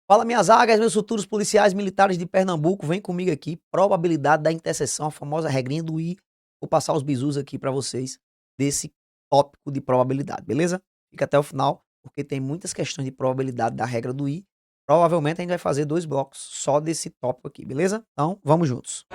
Fala minhas águias, meus futuros policiais militares de Pernambuco, vem comigo aqui, probabilidade da interseção, a famosa regrinha do I. Vou passar os bizus aqui pra vocês desse tópico de probabilidade, beleza? Fica até o final, porque tem muitas questões de probabilidade da regra do I. Provavelmente a gente vai fazer 2 blocos só desse tópico aqui, beleza? Então, vamos juntos.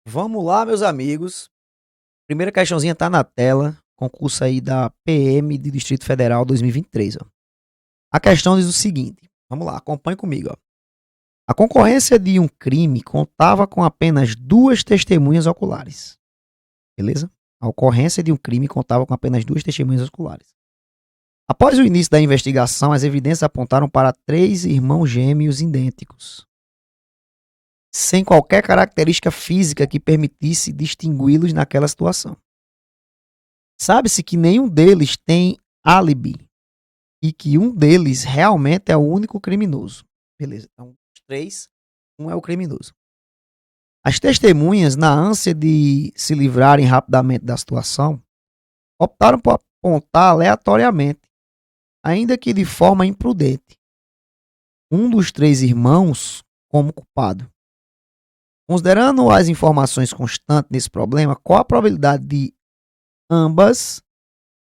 Vamos lá, meus amigos. Primeira questãozinha tá na tela, concurso aí da PM de Distrito Federal 2023, ó. A questão diz o seguinte, vamos lá, acompanhe comigo, ó. A concorrência de um crime contava com apenas 2 testemunhas oculares. Beleza? A ocorrência de um crime contava com apenas 2 testemunhas oculares. Após o início da investigação, as evidências apontaram para 3 irmãos gêmeos idênticos, sem qualquer característica física que permitisse distingui-los naquela situação. Sabe-se que nenhum deles tem álibi e que um deles realmente é o único criminoso. Beleza, então os 3, um é o criminoso. As testemunhas, na ânsia de se livrarem rapidamente da situação, optaram por apontar aleatoriamente, ainda que de forma imprudente, um dos 3 irmãos como culpado. Considerando as informações constantes nesse problema, qual a probabilidade de ambas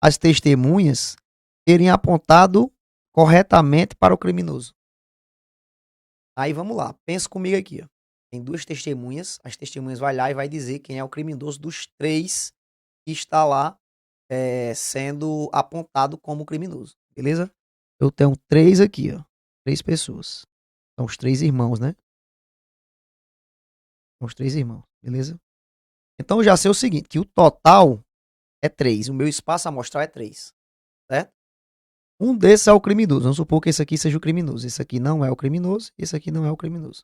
as testemunhas terem apontado corretamente para o criminoso? Aí vamos lá, pensa comigo aqui, ó. Tem 2 testemunhas, as testemunhas vai lá e vai dizer quem é o criminoso dos 3 que está lá sendo apontado como criminoso, beleza? Eu tenho 3 aqui, ó, 3 pessoas. São os 3 irmãos, né? São os 3 irmãos, beleza? Então eu já sei o seguinte, que o total é 3, o meu espaço amostral é 3, certo? Um desses é o criminoso, vamos supor que esse aqui seja o criminoso, esse aqui não é o criminoso, esse aqui não é o criminoso.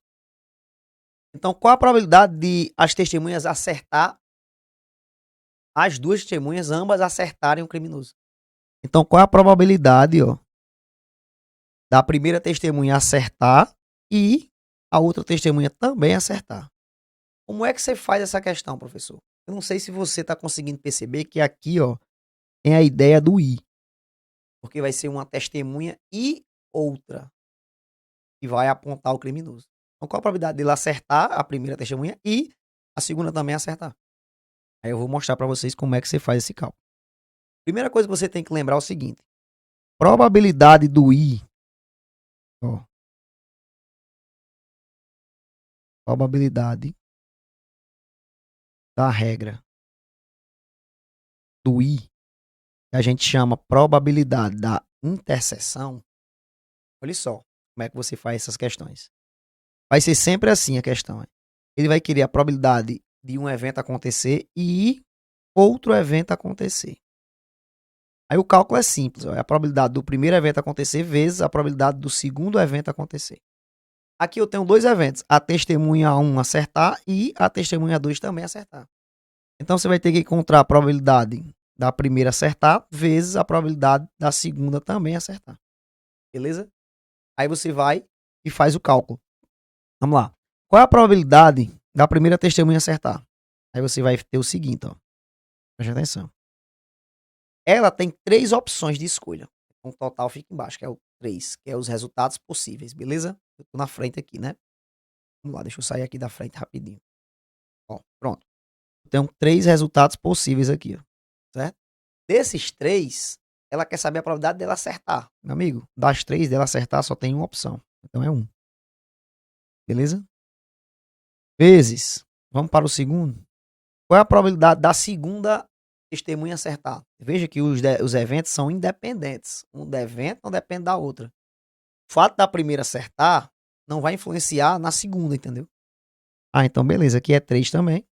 Então, qual a probabilidade de as testemunhas acertar, as 2 testemunhas, ambas acertarem o criminoso? Então, qual é a probabilidade, ó, da primeira testemunha acertar e a outra testemunha também acertar? Como é que você faz essa questão, professor? Eu não sei se você está conseguindo perceber que aqui, ó, tem a ideia do I. Porque vai ser uma testemunha e outra que vai apontar o criminoso. Então, qual a probabilidade dele acertar a primeira testemunha e a segunda também acertar? Aí eu vou mostrar para vocês como é que você faz esse cálculo. Primeira coisa que você tem que lembrar é o seguinte. Probabilidade do I. Ó, probabilidade da regra do I, que a gente chama probabilidade da interseção. Olha só como é que você faz essas questões. Vai ser sempre assim a questão. Ele vai querer a probabilidade de um evento acontecer e outro evento acontecer. Aí o cálculo é simples. É a probabilidade do primeiro evento acontecer vezes a probabilidade do segundo evento acontecer. Aqui eu tenho 2 eventos. A testemunha 1 acertar e a testemunha 2 também acertar. Então você vai ter que encontrar a probabilidade da primeira acertar vezes a probabilidade da segunda também acertar. Beleza? Aí você vai e faz o cálculo. Vamos lá. Qual é a probabilidade da primeira testemunha acertar? Aí você vai ter o seguinte, ó. Preste atenção. Ela tem 3 opções de escolha. O total fica embaixo, que é o 3, que é os resultados possíveis, beleza? Eu tô na frente aqui, né? Vamos lá, deixa eu sair aqui da frente rapidinho. Ó, pronto. Eu tenho 3 resultados possíveis aqui, ó. Certo? Desses 3, ela quer saber a probabilidade dela acertar. Meu amigo, das 3 dela acertar só tem uma opção. Então é 1. Beleza? Vezes. Vamos para o segundo. Qual é a probabilidade da segunda testemunha acertar? Veja que os eventos são independentes. Um evento não depende da outra. O fato da primeira acertar não vai influenciar na segunda, entendeu? Ah, então beleza. Aqui é 3 também.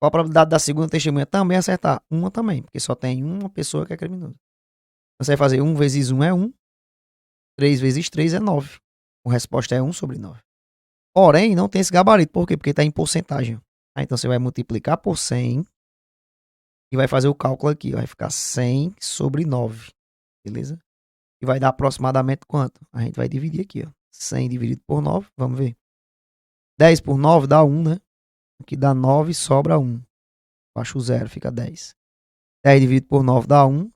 Qual a probabilidade da segunda testemunha também acertar? Uma também, porque só tem uma pessoa que é criminosa. Você vai fazer 1 vezes 1 é 1. 3 vezes 3 é 9. A resposta é 1 sobre 9. Porém, não tem esse gabarito. Por quê? Porque está em porcentagem. Ah, então você vai multiplicar por 100 e vai fazer o cálculo aqui. Vai ficar 100 sobre 9. Beleza? E vai dar aproximadamente quanto? A gente vai dividir aqui, ó. 100 dividido por 9, vamos ver. 10 por 9 dá 1, né? Aqui dá 9, sobra 1. Baixo o 0, fica 10. 10 dividido por 9 dá 1.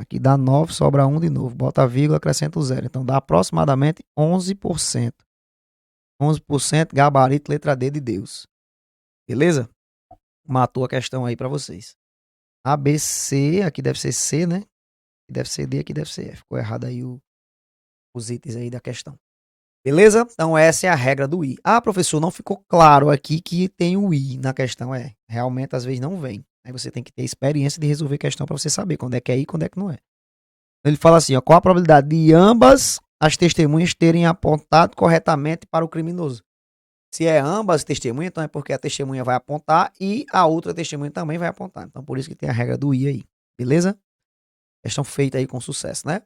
Aqui dá 9, sobra 1 de novo. Bota a vírgula, acrescenta o 0. Então dá aproximadamente 11%. 11% gabarito, letra D de Deus. Beleza? Matou a questão aí para vocês. A, B, C, aqui deve ser C, né? Aqui deve ser D, aqui deve ser F. Ficou errado aí os itens aí da questão. Beleza? Então essa é a regra do I. Ah, professor, não ficou claro aqui que tem o I na questão. Realmente às vezes não vem. Aí você tem que ter experiência de resolver questão para você saber quando é que é I e quando é que não é. Ele fala assim, ó, qual a probabilidade de ambas as testemunhas terem apontado corretamente para o criminoso? Se é ambas testemunhas, então é porque a testemunha vai apontar e a outra testemunha também vai apontar. Então por isso que tem a regra do I aí. Beleza? Questão feita aí com sucesso, né?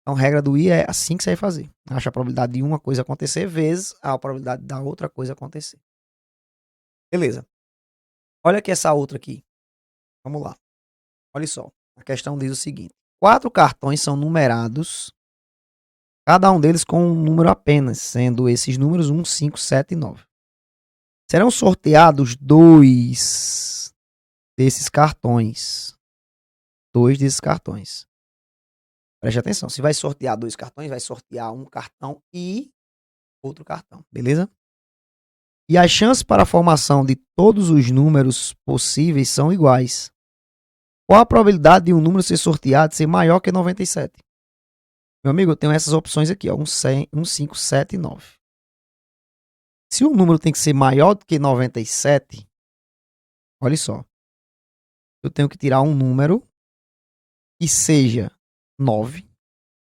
Então, a regra do I é assim que você vai fazer. Acha a probabilidade de uma coisa acontecer vezes a probabilidade da outra coisa acontecer. Beleza. Olha aqui essa outra aqui. Vamos lá. Olha só. A questão diz o seguinte. 4 cartões são numerados, cada um deles com um número apenas, sendo esses números 1, 5, 7 e 9. Serão sorteados 2 desses cartões. 2 desses cartões. Preste atenção, se vai sortear 2 cartões, vai sortear um cartão e outro cartão, beleza? E as chances para a formação de todos os números possíveis são iguais. Qual a probabilidade de um número ser sorteado ser maior que 97? Meu amigo, eu tenho essas opções aqui, ó, 1, 5, 7 e 9. Se o número tem que ser maior do que 97, olha só, eu tenho que tirar um número que seja 9,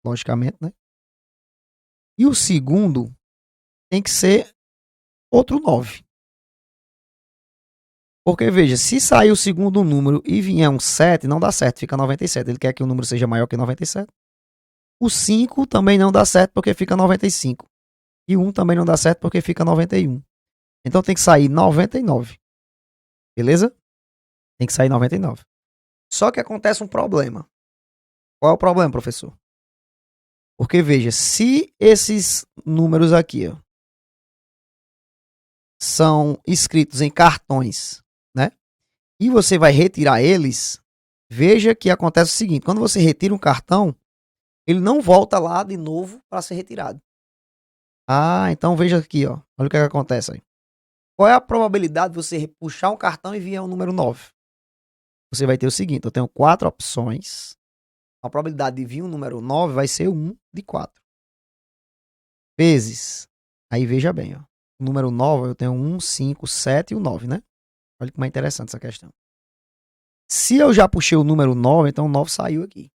logicamente, né? E o segundo tem que ser outro 9. Porque, veja, se sair o segundo número e vier um 7, não dá certo, fica 97. Ele quer que o número seja maior que 97. O 5 também não dá certo porque fica 95. E o 1 também não dá certo porque fica 91. Então tem que sair 99. Beleza? Tem que sair 99. Só que acontece um problema. Qual é o problema, professor? Porque, veja, se esses números aqui, ó, são escritos em cartões, né? E você vai retirar eles, veja que acontece o seguinte, quando você retira um cartão, ele não volta lá de novo para ser retirado. Ah, então veja aqui, ó. Olha o que acontece aí. Qual é a probabilidade de você puxar um cartão e vir um número 9? Você vai ter o seguinte, eu tenho 4 opções. A probabilidade de vir um número 9 vai ser 1 de 4. Vezes, aí veja bem, ó. O número 9 eu tenho 1, 5, 7 e o 9, né? Olha como é interessante essa questão. Se eu já puxei o número 9, então o 9 saiu aqui.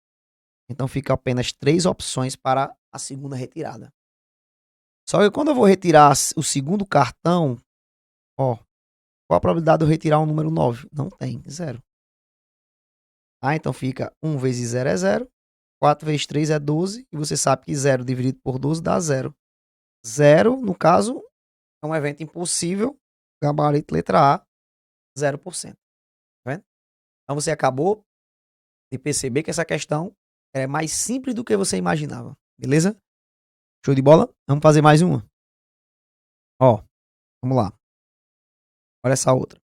Então fica apenas 3 opções para a segunda retirada. Só que quando eu vou retirar o segundo cartão, ó, qual a probabilidade de eu retirar o número 9? Não tem, 0. Ah, então fica 1 vezes 0 é 0, 4 vezes 3 é 12, e você sabe que 0 dividido por 12 dá 0. 0, no caso, é um evento impossível, gabarito letra A, 0%. Tá vendo? Então você acabou de perceber que essa questão é mais simples do que você imaginava, beleza? Show de bola? Vamos fazer mais uma. Ó, vamos lá. Olha essa outra.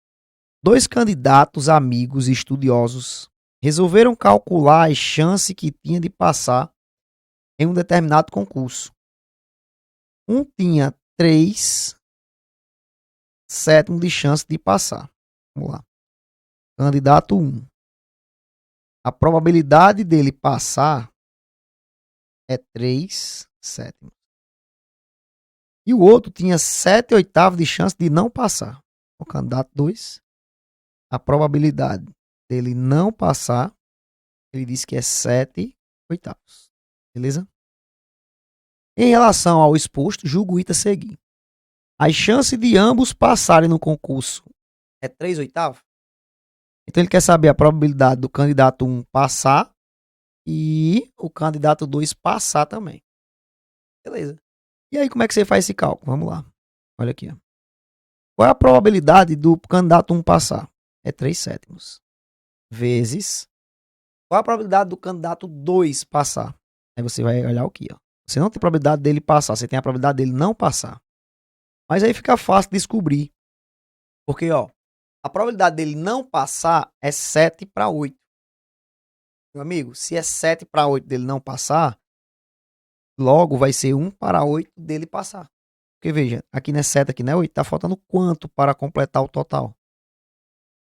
2 candidatos amigos e estudiosos resolveram calcular a chance que tinha de passar em um determinado concurso. Um tinha 3/7 de chance de passar. Vamos lá. Candidato 1. A probabilidade dele passar é 3/7. E o outro tinha 7/8 de chance de não passar. O candidato 2. A probabilidade dele não passar, ele disse que é 7/8. Beleza? Em relação ao exposto, julgo o item a seguir. As chances de ambos passarem no concurso é 3/8. Então ele quer saber a probabilidade do candidato 1 passar e o candidato 2 passar também. Beleza. E aí como é que você faz esse cálculo? Vamos lá. Olha aqui. Ó. Qual é a probabilidade do candidato 1 passar? É 3/7. Vezes. Qual a probabilidade do candidato 2 passar? Aí você vai olhar aqui, ó. Você não tem probabilidade dele passar, você tem a probabilidade dele não passar. Mas aí fica fácil descobrir. Porque, ó, a probabilidade dele não passar é 7 para 8. Meu amigo, se é 7 para 8 dele não passar, logo vai ser 1 para 8 dele passar. Porque veja, aqui não é 7, aqui não é 8. Tá faltando quanto para completar o total?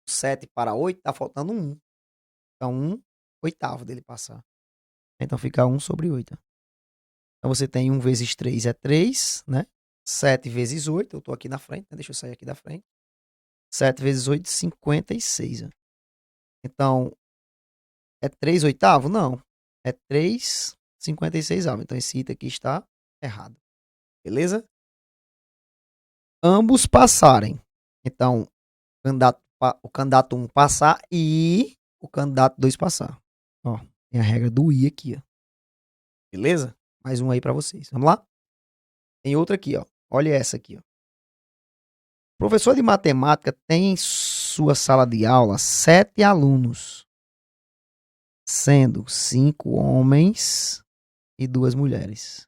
7 para 8 tá faltando 1. Então 1 oitavo dele passar. Então fica 1 sobre 8. Então você tem 1 vezes 3 é 3, né? 7 vezes 8, eu tô aqui na frente, né? Deixa eu sair aqui da frente. 7 vezes 8, 56. Ó. Então, é 3 oitavo? Não. É 3 56 avos. Então esse item aqui está errado. Beleza? Ambos passarem. Então, o candidato 1 passar e o candidato 2 passar. Ó, tem a regra do I aqui, ó. Beleza? Mais um aí para vocês. Vamos lá? Tem outra aqui, ó. Olha essa aqui, ó. O professor de matemática tem em sua sala de aula 7 alunos, sendo 5 homens e 2 mulheres.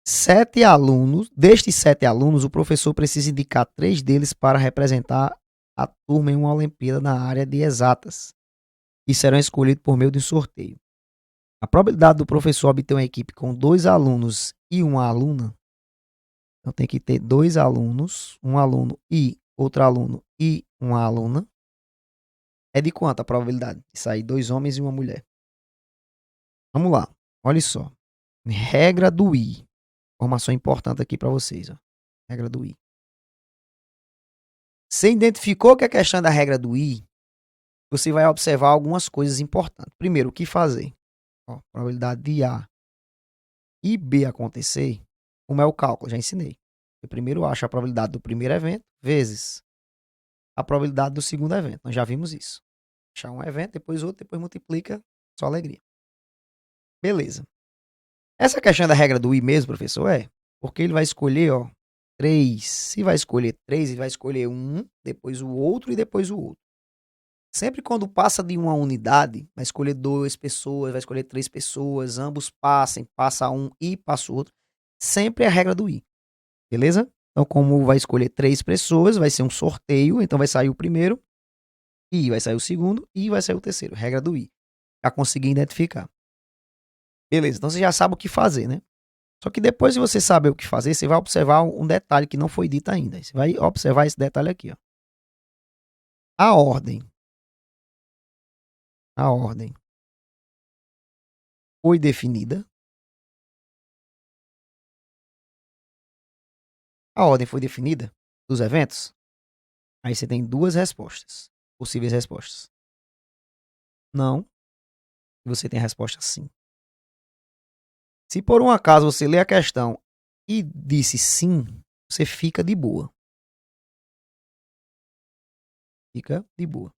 7 alunos, destes 7 alunos, o professor precisa indicar 3 deles para representar a turma em uma Olimpíada na área de exatas, e serão escolhidos por meio de um sorteio. A probabilidade do professor obter uma equipe com 2 alunos e uma aluna, então tem que ter 2 alunos, um aluno e outro aluno e uma aluna, é de quanto a probabilidade de sair 2 homens e uma mulher? Vamos lá, olha só. Regra do I. Informação importante aqui para vocês. Ó. Regra do I. Você identificou que a questão da regra do I, você vai observar algumas coisas importantes. Primeiro, o que fazer? Ó, probabilidade de A e B acontecer, como é o cálculo? Já ensinei. Eu primeiro acho a probabilidade do primeiro evento vezes a probabilidade do segundo evento. Nós já vimos isso. Achar um evento, depois outro, depois multiplica, só alegria. Beleza. Essa questão da regra do I mesmo, professor, porque ele vai escolher, ó, 3. Se vai escolher 3, ele vai escolher um, depois o outro e depois o outro. Sempre quando passa de uma unidade, vai escolher 2 pessoas, vai escolher 3 pessoas, ambos passem, passa um e passa o outro. Sempre é a regra do I. Beleza? Então, como vai escolher 3 pessoas, vai ser um sorteio, então vai sair o primeiro, e vai sair o segundo, e vai sair o terceiro. Regra do I. Já consegui identificar. Beleza, então você já sabe o que fazer, né? Só que depois de você saber o que fazer, você vai observar um detalhe que não foi dito ainda. Você vai observar esse detalhe aqui, ó. A ordem. A ordem foi definida. A ordem foi definida dos eventos. Aí você tem 2 respostas. Possíveis respostas. Não. E você tem a resposta sim. Se por um acaso você lê a questão e disse sim, você fica de boa. Fica de boa.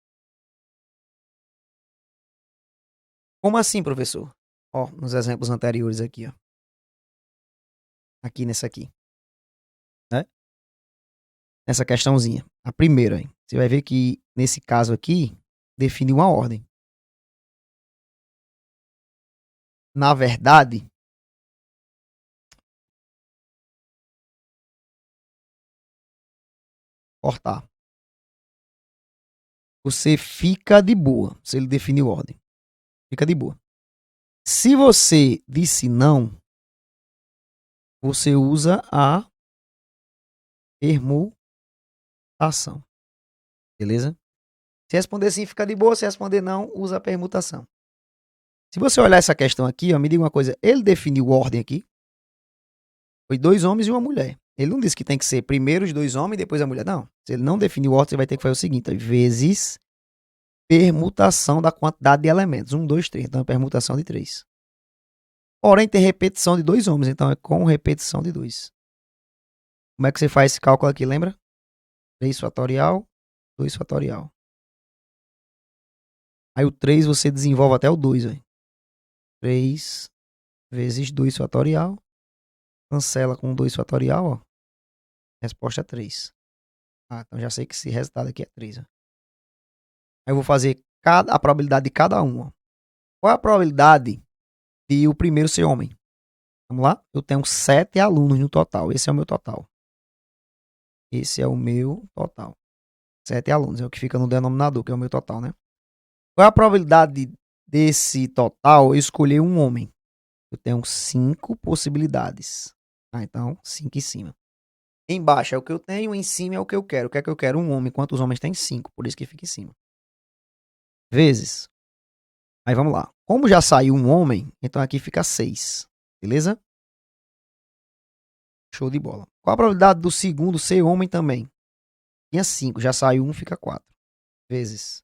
Como assim, professor? Ó, nos exemplos anteriores aqui, ó. Aqui nessa aqui, né? Nessa questãozinha. A primeira, hein? Você vai ver que nesse caso aqui define uma ordem. Na verdade, cortar. Você fica de boa se ele definiu ordem. Fica de boa. Se você disse não, você usa a permutação. Beleza? Se responder sim, fica de boa. Se responder não, usa a permutação. Se você olhar essa questão aqui, ó, me diga uma coisa. Ele definiu ordem aqui. Foi 2 homens e uma mulher. Ele não disse que tem que ser primeiro os 2 homens e depois a mulher. Não. Se ele não definiu ordem, você vai ter que fazer o seguinte. Ó, vezes permutação da quantidade de elementos. 1, 2, 3. Então é permutação de 3. Porém, tem repetição de 2 homens. Então é com repetição de 2. Como é que você faz esse cálculo aqui, lembra? 3 fatorial, 2 fatorial. Aí o 3 você desenvolve até o 2. Véio. 3 vezes 2 fatorial. Cancela com 2 fatorial, ó. Resposta é 3. Ah, então já sei que esse resultado aqui é 3. Ó. Aí eu vou fazer a probabilidade de cada um. Ó. Qual é a probabilidade e o primeiro ser homem. Vamos lá? Eu tenho 7 alunos no total. Esse é o meu total. Esse é o meu total. 7 alunos é o que fica no denominador, que é o meu total, né? Qual é a probabilidade desse total eu escolher um homem? Eu tenho 5 possibilidades. Então, 5 em cima. Embaixo é o que eu tenho, em cima é o que eu quero. O que é que eu quero? Um homem. Quantos homens tem? 5. Por isso que fica em cima. Vezes. Aí vamos lá. Como já saiu um homem, então aqui fica 6. Beleza? Show de bola. Qual a probabilidade do segundo ser homem também? Tinha 5. Já saiu um, fica 4. Vezes.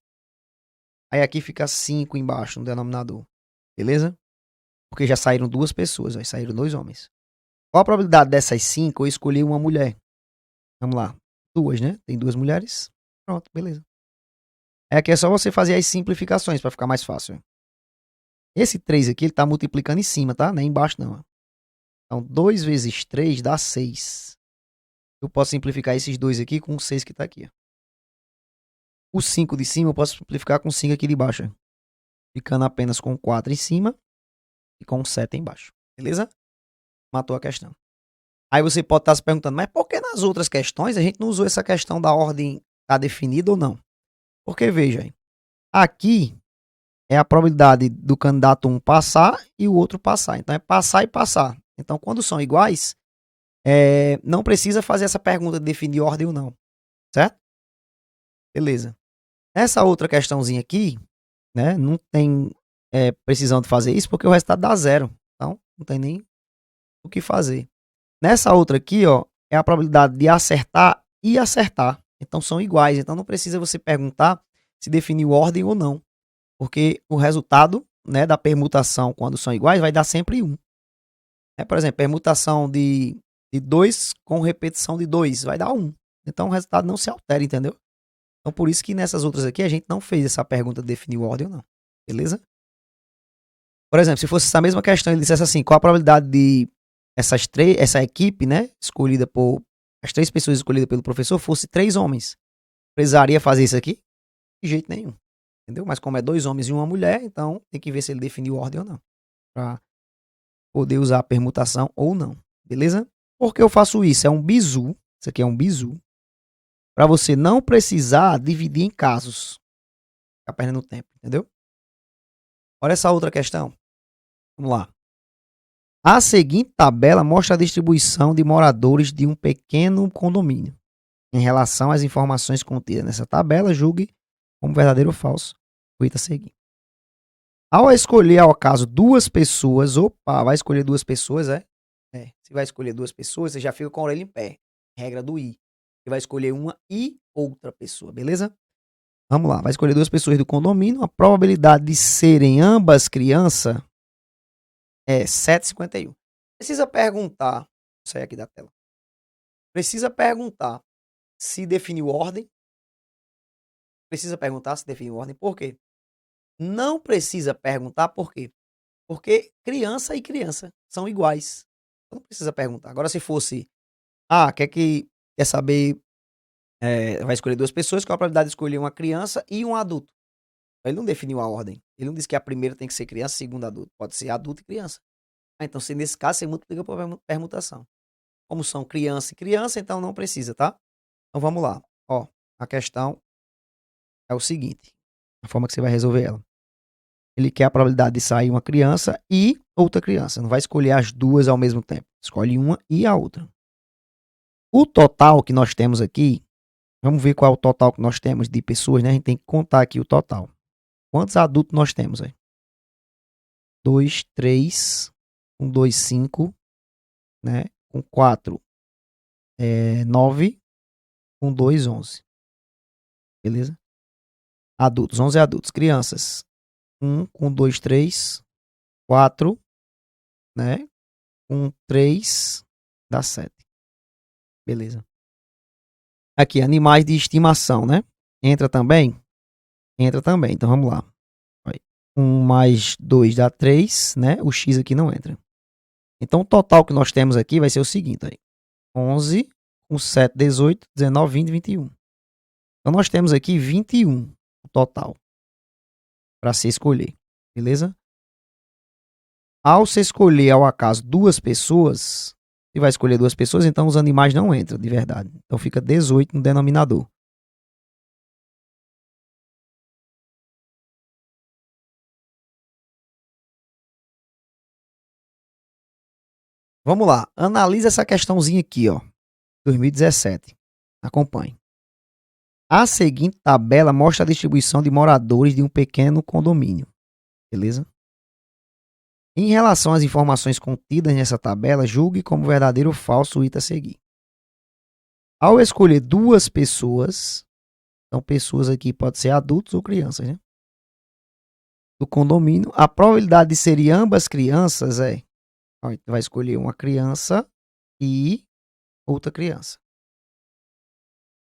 Aí aqui fica 5 embaixo no denominador. Beleza? Porque já saíram 2 pessoas. Aí saíram 2 homens. Qual a probabilidade dessas 5 eu escolher uma mulher? Vamos lá. 2, né? Tem 2 mulheres. Pronto, beleza. Aqui é só você fazer as simplificações para ficar mais fácil. Esse 3 aqui, ele tá multiplicando em cima, tá? Nem embaixo, não. Então, 2 vezes 3 dá 6. Eu posso simplificar esses 2 aqui com o 6 que tá aqui. O 5 de cima eu posso simplificar com o 5 aqui de baixo. Ficando apenas com 4 em cima e com 7 embaixo. Beleza? Matou a questão. Aí você pode estar se perguntando, mas por que nas outras questões a gente não usou essa questão da ordem tá definida ou não? Porque, veja aí, aqui é a probabilidade do candidato 1 passar e o outro passar. Então é passar e passar. Então quando são iguais, não precisa fazer essa pergunta de definir ordem ou não. Certo? Beleza. Essa outra questãozinha aqui, né, não tem precisão de fazer isso porque o resultado dá 0. Então não tem nem o que fazer. Nessa outra aqui, ó, é a probabilidade de acertar e acertar. Então são iguais. Então não precisa você perguntar se definiu ordem ou não. Porque o resultado, né, da permutação, quando são iguais, vai dar sempre 1. Por exemplo, permutação de 2 com repetição de 2 vai dar 1. Então o resultado não se altera, entendeu? Então por isso que nessas outras aqui a gente não fez essa pergunta de definir ordem ou não. Beleza? Por exemplo, se fosse essa mesma questão, ele dissesse assim, qual a probabilidade de essa equipe, né, escolhida por as 3 pessoas escolhidas pelo professor, fosse 3 homens. Precisaria fazer isso aqui? De jeito nenhum. Entendeu? Mas como é 2 homens e uma mulher, então tem que ver se ele definiu ordem ou não. Para poder usar a permutação ou não. Beleza? Por que eu faço isso? É um bizu. Isso aqui é um bizu. Para você não precisar dividir em casos. Ficar perdendo tempo. Entendeu? Olha essa outra questão. Vamos lá. A seguinte tabela mostra a distribuição de moradores de um pequeno condomínio. Em relação às informações contidas nessa tabela, julgue como verdadeiro ou falso o item a seguir. Ao escolher ao acaso 2 pessoas, vai escolher 2 pessoas, se vai escolher 2 pessoas, você já fica com a orelha em pé. Regra do I. Você vai escolher uma e outra pessoa, beleza? Vamos lá, vai escolher 2 pessoas do condomínio. A probabilidade de serem ambas crianças é 7,51. Precisa perguntar, vou sair aqui da tela. Precisa perguntar se definiu ordem. Precisa perguntar se definiu ordem. Por quê? Não precisa perguntar por quê. Porque criança e criança são iguais. Não precisa perguntar. Agora, se fosse, quer saber, vai escolher 2 pessoas, qual a probabilidade de escolher uma criança e um adulto? Ele não definiu a ordem. Ele não disse que a primeira tem que ser criança, a segunda adulto. Pode ser adulto e criança. Então, se nesse caso, você multiplica por permutação. Como são criança e criança, então não precisa, tá? Então, vamos lá. Ó, a questão é o seguinte. A forma que você vai resolver ela. Ele quer a probabilidade de sair uma criança e outra criança. Não vai escolher as 2 ao mesmo tempo. Escolhe uma e a outra. O total que nós temos aqui, vamos ver qual é o total que nós temos de pessoas, né? A gente tem que contar aqui o total. Quantos adultos nós temos aí? 2, 3, com 2, 5, né? Com 4, 9, com 2, 11. Beleza? Adultos, 11 adultos. Crianças, 1, com 2, 3, 4, né? Com 3, dá 7. Beleza. Aqui, animais de estimação, né? Entra também? Entra também. Então, vamos lá. 1 mais 2 dá 3, né? O X aqui não entra. Então, o total que nós temos aqui vai ser o seguinte. Aí. 11, com 7, 18, 19, 20, 21. Então, nós temos aqui 21 o total para se escolher. Beleza? Ao se escolher ao acaso duas pessoas, se vai escolher duas pessoas, então os animais não entram de verdade. Então fica 18 no denominador. Vamos lá, analisa essa questãozinha aqui, ó. 2017. Acompanhe. A seguinte tabela mostra a distribuição de moradores de um pequeno condomínio. Beleza? Em relação às informações contidas nessa tabela, julgue como verdadeiro ou falso o item a seguir. Ao escolher duas pessoas, então pessoas aqui pode ser adultos ou crianças, né? Do condomínio, a probabilidade de serem ambas crianças é, ó, vai escolher uma criança e outra criança.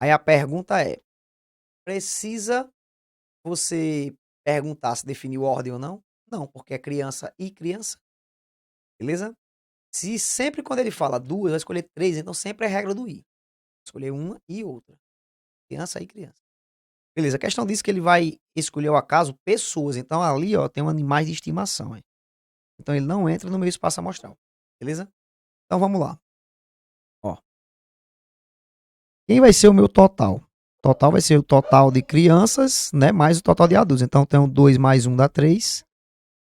Aí a pergunta é, precisa você perguntar se definiu ordem ou não? Não, porque é criança e criança. Beleza? Se sempre quando ele fala duas, vai escolher três, então sempre é regra do i. Escolher uma e outra. Criança e criança. Beleza, a questão diz que ele vai escolher ao acaso pessoas. Então ali, ó, tem um animais de estimação. Hein? Então ele não entra no meu espaço amostral. Beleza? Então vamos lá. Ó. Quem vai ser o meu total? Total vai ser o total de crianças, né? Mais o total de adultos. Então tem 2 mais 1 dá 3.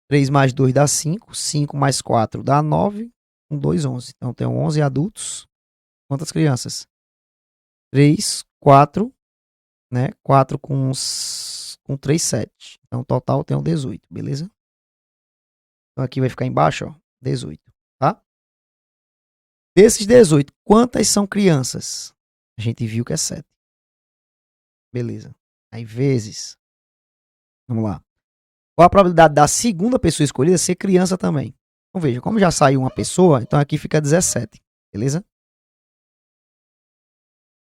3 mais 2 dá 5. 5 mais 4 dá 9. 1, 2, 11. Então tem 11 adultos. Quantas crianças? 3, 4, né? 4 com 3, 7. Então total tem 18, beleza? Então aqui vai ficar embaixo, ó, 18, tá? Desses 18, quantas são crianças? A gente viu que é 7. Beleza. Aí vezes. Vamos lá. Qual a probabilidade da segunda pessoa escolhida ser criança também? Então veja, como já saiu uma pessoa, então aqui fica 17, beleza?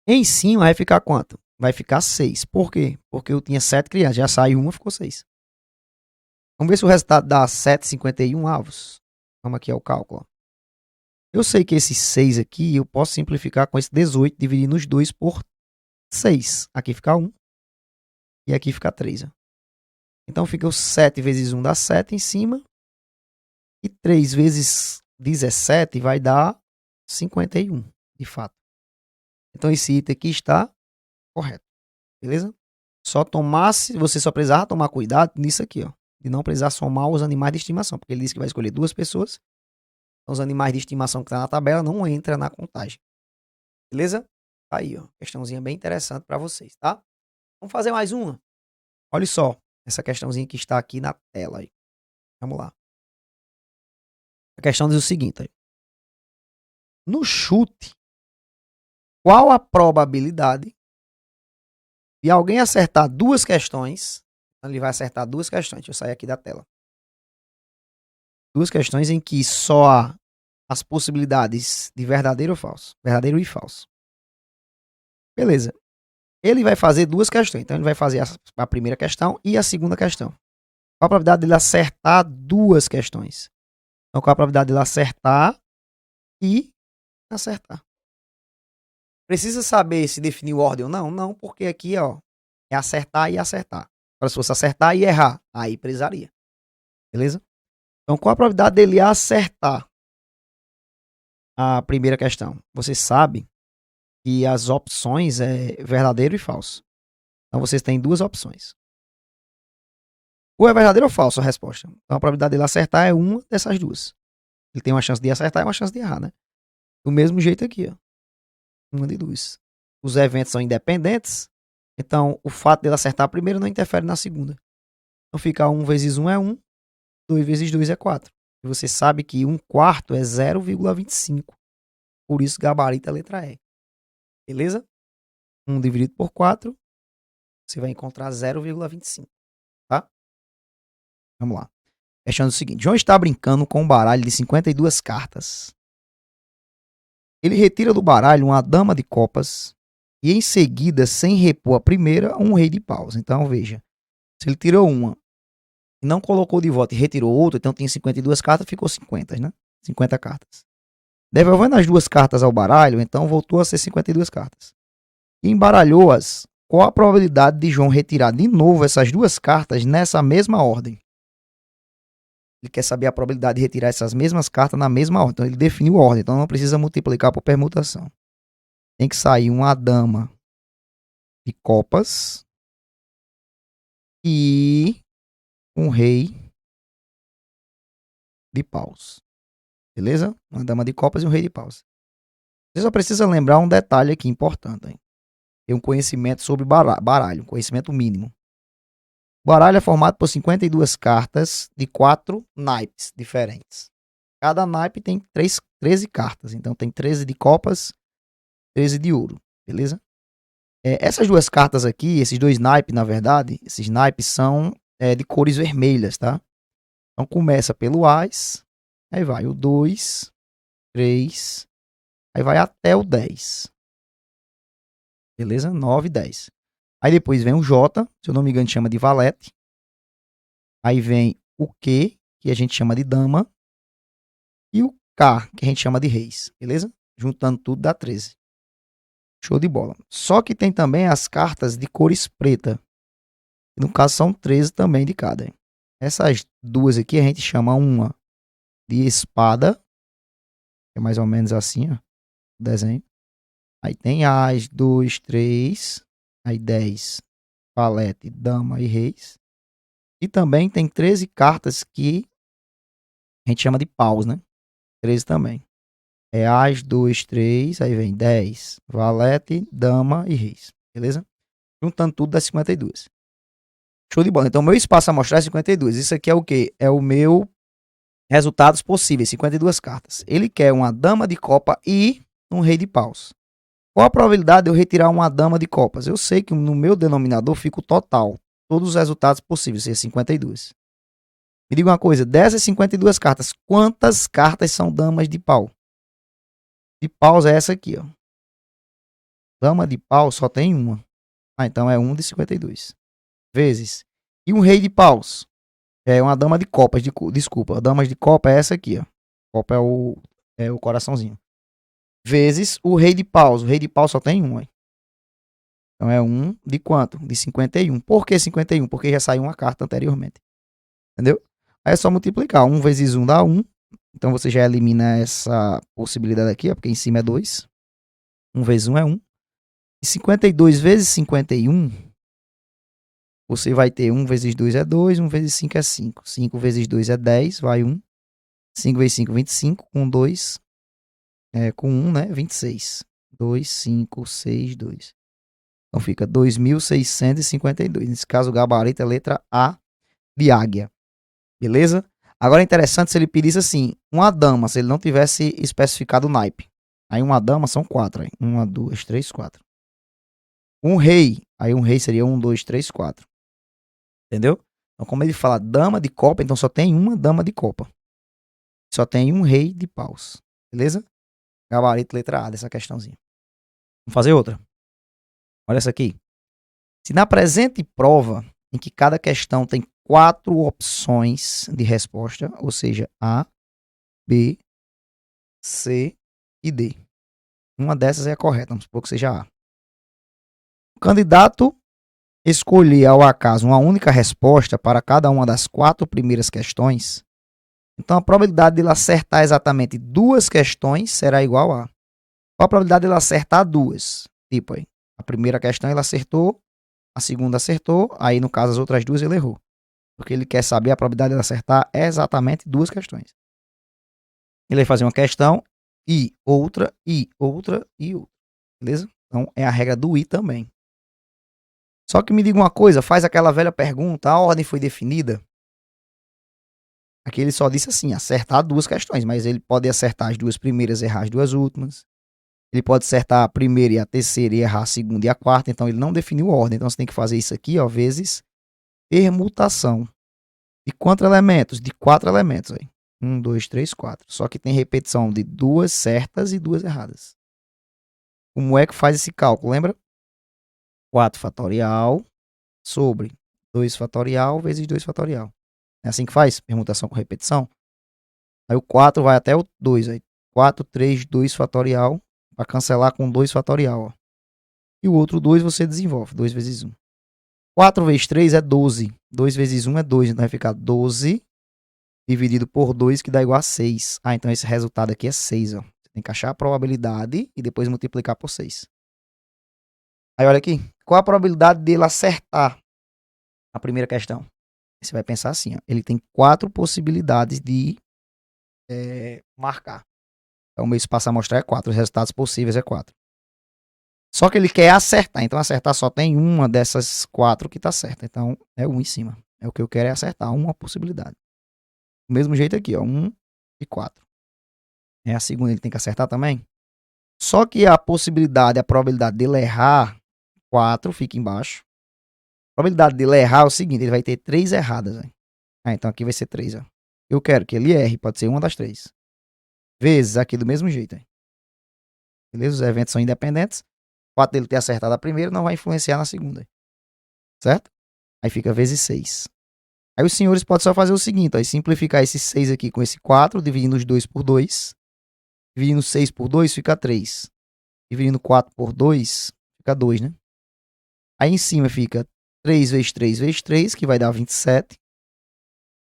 Em cima vai ficar quanto? Vai ficar 6. Por quê? Porque eu tinha 7 crianças, já saiu uma, ficou 6. Vamos ver se o resultado dá 7,51 avos. Vamos aqui ao cálculo. Ó. Eu sei que esse 6 aqui, eu posso simplificar com esse 18, dividindo os 2 por 6. Aqui fica 1. E aqui fica 3. Ó. Então fica o 7 vezes 1 dá 7 em cima. E 3 vezes 17 vai dar 51, de fato. Então esse item aqui está correto. Beleza? Você só precisava tomar cuidado nisso aqui, ó. De não precisar somar os animais de estimação. Porque ele disse que vai escolher duas pessoas. Então os animais de estimação que estão na tabela não entram na contagem. Beleza? Tá aí, ó. Questãozinha bem interessante para vocês, tá? Vamos fazer mais uma. Olha só. Essa questãozinha que está aqui na tela aí. Vamos lá. A questão diz o seguinte. Aí. No chute, qual a probabilidade de alguém acertar duas questões? Ele vai acertar duas questões. Deixa eu sair aqui da tela. Duas questões em que só há as possibilidades de verdadeiro ou falso. Verdadeiro e falso. Beleza. Ele vai fazer duas questões. Então, ele vai fazer a primeira questão e a segunda questão. Qual a probabilidade dele acertar duas questões? Então, qual a probabilidade dele acertar e acertar? Precisa saber se definiu ordem ou não? Não, porque aqui, ó, é acertar e acertar. Agora, se fosse acertar e errar, aí precisaria. Beleza? Então, qual a probabilidade dele acertar a primeira questão? Você sabe que as opções é verdadeiro e falso. Então, vocês têm duas opções. Ou é verdadeiro ou falso a resposta. Então, a probabilidade dele acertar é uma dessas duas. Ele tem uma chance de acertar e uma chance de errar, né? Do mesmo jeito aqui, ó. Uma de duas. Os eventos são independentes. Então, o fato dele acertar a primeira não interfere na segunda. Então, fica 1 vezes 1 é 1. 2 vezes 2 é 4. E você sabe que 1/4 é 0,25. Por isso, gabarito é a letra E. Beleza? 1 dividido por 4. Você vai encontrar 0,25. Tá? Vamos lá. Questão é o seguinte. João está brincando com um baralho de 52 cartas. Ele retira do baralho uma dama de copas e em seguida, sem repor a primeira, um rei de paus. Então, veja. Se ele tirou uma e não colocou de volta e retirou outra, então tem 52 cartas, ficou 50, né? 50 cartas. Devolvendo as duas cartas ao baralho, então voltou a ser 52 cartas. E embaralhou-as. Qual a probabilidade de João retirar de novo essas duas cartas nessa mesma ordem? Ele quer saber a probabilidade de retirar essas mesmas cartas na mesma ordem. Então ele definiu ordem, então não precisa multiplicar por permutação. Tem que sair uma dama de copas e um rei de paus. Beleza? Uma dama de copas e um rei de paus. Você só precisa lembrar um detalhe aqui importante. Hein? Tem um conhecimento sobre baralho, um conhecimento mínimo. O baralho é formado por 52 cartas de 4 naipes diferentes. Cada naipe tem 13 cartas. Então tem 13 de copas, 13 de ouro. Beleza? Essas duas cartas aqui, esses dois naipes, na verdade, esses naipes são de cores vermelhas, tá? Então começa pelo Ás, aí vai o 2, 3, aí vai até o 10. Beleza? 9, 10. Aí depois vem o J, se eu não me engano chama de valete. Aí vem o Q, que a gente chama de dama. E o K, que a gente chama de reis. Beleza? Juntando tudo dá 13. Show de bola. Só que tem também as cartas de cores preta. No caso são 13 também de cada. Hein? Essas duas aqui a gente chama uma de espada. Que é mais ou menos assim, ó. O desenho. Aí tem As, 2, 3. Aí 10. Valete, dama e reis. E também tem 13 cartas que a gente chama de paus, né? 13 também. É As, 2, 3. Aí vem 10. Valete, dama e reis. Beleza? Juntando tudo dá 52. Show de bola. Então, o meu espaço a mostrar é 52. Isso aqui é o quê? É o meu resultados possíveis, 52 cartas. Ele quer uma dama de copa e um rei de paus. Qual a probabilidade de eu retirar uma dama de copas? Eu sei que no meu denominador fica o total. Todos os resultados possíveis, seria 52. Me diga uma coisa, dessas 52 cartas, quantas cartas são damas de pau? De paus é essa aqui, ó. Dama de pau só tem uma. Ah, então é 1 de 52. Vezes. E um rei de paus? É uma dama de copas, desculpa. A dama de copa é essa aqui, ó. Copa é o coraçãozinho. Vezes o rei de paus. O rei de paus só tem um, hein? Então é 1 de quanto? De 51. Por que 51? Porque já saiu uma carta anteriormente. Entendeu? Aí é só multiplicar. 1 vezes 1 dá 1. Então você já elimina essa possibilidade aqui, ó, porque em cima é 2. 1 vezes 1 é 1. E 52 vezes 51, você vai ter 1 vezes 2 é 2, 1 vezes 5 é 5. 5 vezes 2 é 10, vai 1. 5 vezes 5, 25. Com 2, com 1, né? 26. 2, 5, 6, 2. Então fica 2.652. Nesse caso, o gabarito é a letra A de águia. Beleza? Agora é interessante se ele pedisse assim, uma dama, se ele não tivesse especificado o naipe. Aí uma dama são 4. Aí. 1, 2, 3, 4. Um rei, aí um rei seria 1, 2, 3, 4. Entendeu? Então, como ele fala dama de copa, então só tem uma dama de copa. Só tem um rei de paus. Beleza? Gabarito letra A dessa questãozinha. Vamos fazer outra. Olha essa aqui. Se na presente prova, em que cada questão tem 4 opções de resposta, ou seja, A, B, C e D. Uma dessas é a correta, vamos supor que seja A. O candidato escolher ao acaso uma única resposta para cada uma das 4 primeiras questões, então a probabilidade de ele acertar exatamente 2 questões será igual a... Qual a probabilidade de ele acertar 2? Tipo aí, a primeira questão ele acertou, a segunda acertou, aí no caso as outras 2 ele errou. Porque ele quer saber a probabilidade de ele acertar exatamente 2 questões. Ele vai fazer uma questão e outra e outra e outra. Beleza? Então é a regra do i também. Só que me diga uma coisa, faz aquela velha pergunta, a ordem foi definida? Aqui ele só disse assim, acertar 2 questões, mas ele pode acertar as 2 primeiras e errar as 2 últimas. Ele pode acertar a primeira e a terceira e errar a segunda e a quarta, então ele não definiu ordem. Então você tem que fazer isso aqui, ó, vezes permutação. De quantos elementos? De 4 elementos. Aí. 1, 2, 3, 4. Só que tem repetição de 2 certas e 2 erradas. Como é que faz esse cálculo? Lembra? 4 fatorial sobre 2 fatorial vezes 2 fatorial. É assim que faz? Permutação com repetição. Aí o 4 vai até o 2. Aí 4, 3, 2 fatorial. Para cancelar com 2 fatorial. Ó. E o outro 2 você desenvolve. 2 vezes 1. 4 vezes 3 é 12. 2 vezes 1 é 2. Então vai ficar 12 dividido por 2, que dá igual a 6. Ah, então esse resultado aqui é 6, ó. Você tem que achar a probabilidade e depois multiplicar por 6. Aí olha aqui, qual a probabilidade dele acertar a primeira questão? Você vai pensar assim, ó, ele tem 4 possibilidades de marcar. Então o meu espaço a mostrar é 4, os resultados possíveis é 4. Só que ele quer acertar, então acertar só tem uma dessas 4 que está certa. Então é 1 em cima. É o que eu quero é acertar uma possibilidade. Do mesmo jeito aqui, ó, 1 e 4. É a segunda, ele tem que acertar também. Só que a possibilidade, a probabilidade dele errar, 4 fica embaixo. A probabilidade dele errar é o seguinte, ele vai ter 3 erradas. Né? Ah, então aqui vai ser 3, ó. Eu quero que ele erre, pode ser uma das 3. Vezes aqui do mesmo jeito. Hein? Beleza? Os eventos são independentes. O fato dele ter acertado a primeira não vai influenciar na segunda. Certo? Aí fica vezes 6. Aí os senhores podem só fazer o seguinte, ó, simplificar esse 6 aqui com esse 4, dividindo os 2 por 2. Dividindo 6 por 2 fica 3. Dividindo 4 por 2 fica 2, né? Aí em cima fica 3 vezes 3 vezes 3, que vai dar 27.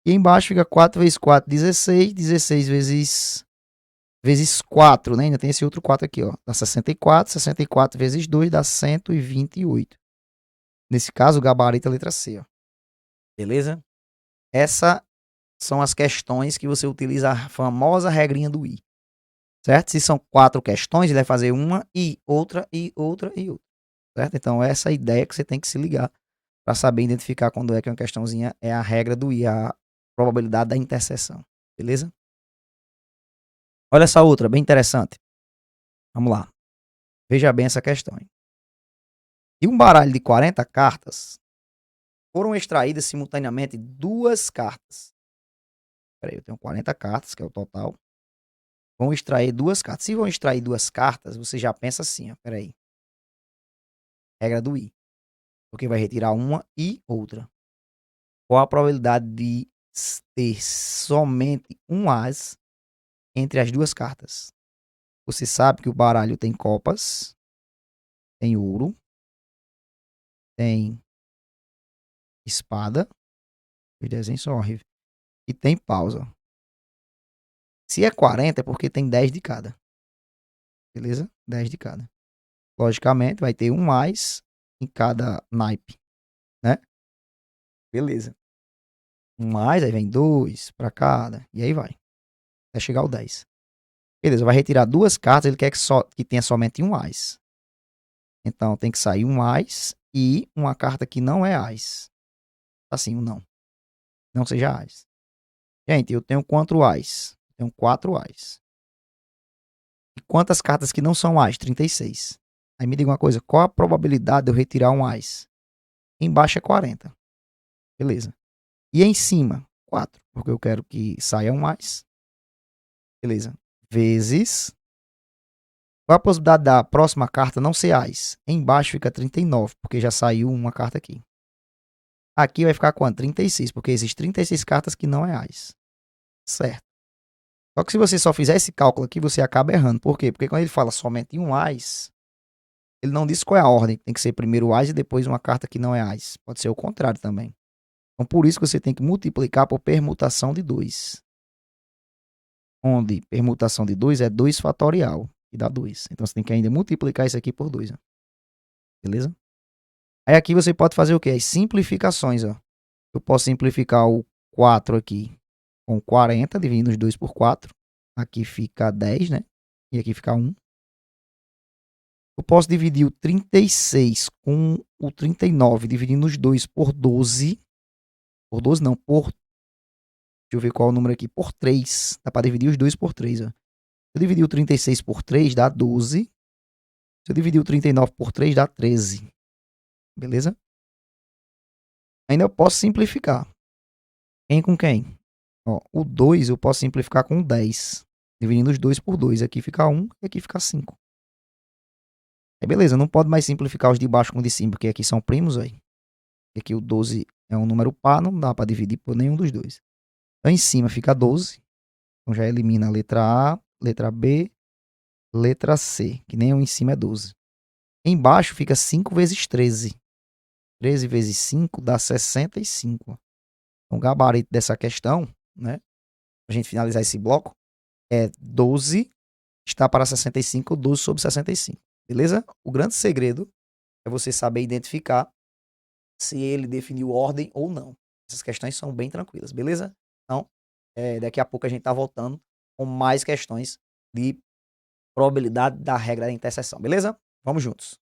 E embaixo fica 4 vezes 4, 16. 16 vezes 4, né? Ainda tem esse outro 4 aqui, ó. Dá 64. 64 vezes 2 dá 128. Nesse caso, o gabarito é a letra C, ó. Beleza? Essas são as questões que você utiliza a famosa regrinha do I. Certo? Se são 4 questões, ele vai fazer uma e outra e outra e outra. Certo? Então, essa é a ideia que você tem que se ligar para saber identificar quando é que uma questãozinha é a regra do I, a probabilidade da interseção. Beleza? Olha essa outra, bem interessante. Vamos lá. Veja bem essa questão. Hein? De um baralho de 40 cartas, foram extraídas simultaneamente 2 cartas. Peraí, eu tenho 40 cartas, que é o total. Vão extrair 2 cartas. Se vão extrair 2 cartas, você já pensa assim, ó. Peraí. Regra do I. Porque vai retirar uma e outra. Qual a probabilidade de ter somente um as entre as 2 cartas? Você sabe que o baralho tem copas, tem ouro, tem espada, os desenhos são horríveis, e tem pausa. Se é 40 é porque tem 10 de cada. Beleza? 10 de cada. Logicamente vai ter um mais em cada naipe, né? Beleza. Um mais, aí vem 2 para cada, e aí vai. Até chegar ao 10. Beleza, vai retirar 2 cartas, ele quer que tenha somente um as. Então tem que sair um as e uma carta que não é as. Assim, um não. Não seja as. Gente, eu tenho quantos as? Tenho 4 as. E quantas cartas que não são as? 36. Aí me diga uma coisa, qual a probabilidade de eu retirar um as? Embaixo é 40. Beleza. E em cima? 4, porque eu quero que saia um as. Beleza. Vezes. Qual a possibilidade da próxima carta não ser as? Embaixo fica 39, porque já saiu uma carta aqui. Aqui vai ficar quanto? 36, porque existem 36 cartas que não é as. Certo. Só que se você só fizer esse cálculo aqui, você acaba errando. Por quê? Porque quando ele fala somente um as, ele não diz qual é a ordem. Tem que ser primeiro o as e depois uma carta que não é as. Pode ser o contrário também. Então, por isso que você tem que multiplicar por permutação de 2. Onde permutação de 2 é 2 fatorial, que dá 2. Então, você tem que ainda multiplicar isso aqui por 2. Ó. Beleza? Aí aqui você pode fazer o quê? As simplificações. Ó. Eu posso simplificar o 4 aqui com 40, dividindo os 2 por 4. Aqui fica 10, né? E aqui fica 1. Eu posso dividir o 36 com o 39, dividindo os 2 por 12. Por 12 não, por... Deixa eu ver qual é o número aqui. Por 3. Dá para dividir os 2 por 3. Ó. Se eu dividir o 36 por 3, dá 12. Se eu dividir o 39 por 3, dá 13. Beleza? Ainda eu posso simplificar. Quem com quem? Ó, o 2 eu posso simplificar com 10. Dividindo os 2 por 2. Aqui fica 1 e aqui fica 5. Aí beleza, não pode mais simplificar os de baixo com os de cima, porque aqui são primos, aí. E aqui o 12 é um número par, não dá para dividir por nenhum dos dois. Então em cima fica 12. Então já elimina a letra A, letra B, letra C, que nem um em cima é 12. Embaixo fica 5 vezes 13. 13 vezes 5 dá 65. Então o gabarito dessa questão, né? pra gente finalizar esse bloco, é 12 está para 65, 12 sobre 65. Beleza? O grande segredo é você saber identificar se ele definiu ordem ou não. Essas questões são bem tranquilas, beleza? Então, daqui a pouco a gente tá voltando com mais questões de probabilidade da regra da interseção, beleza? Vamos juntos.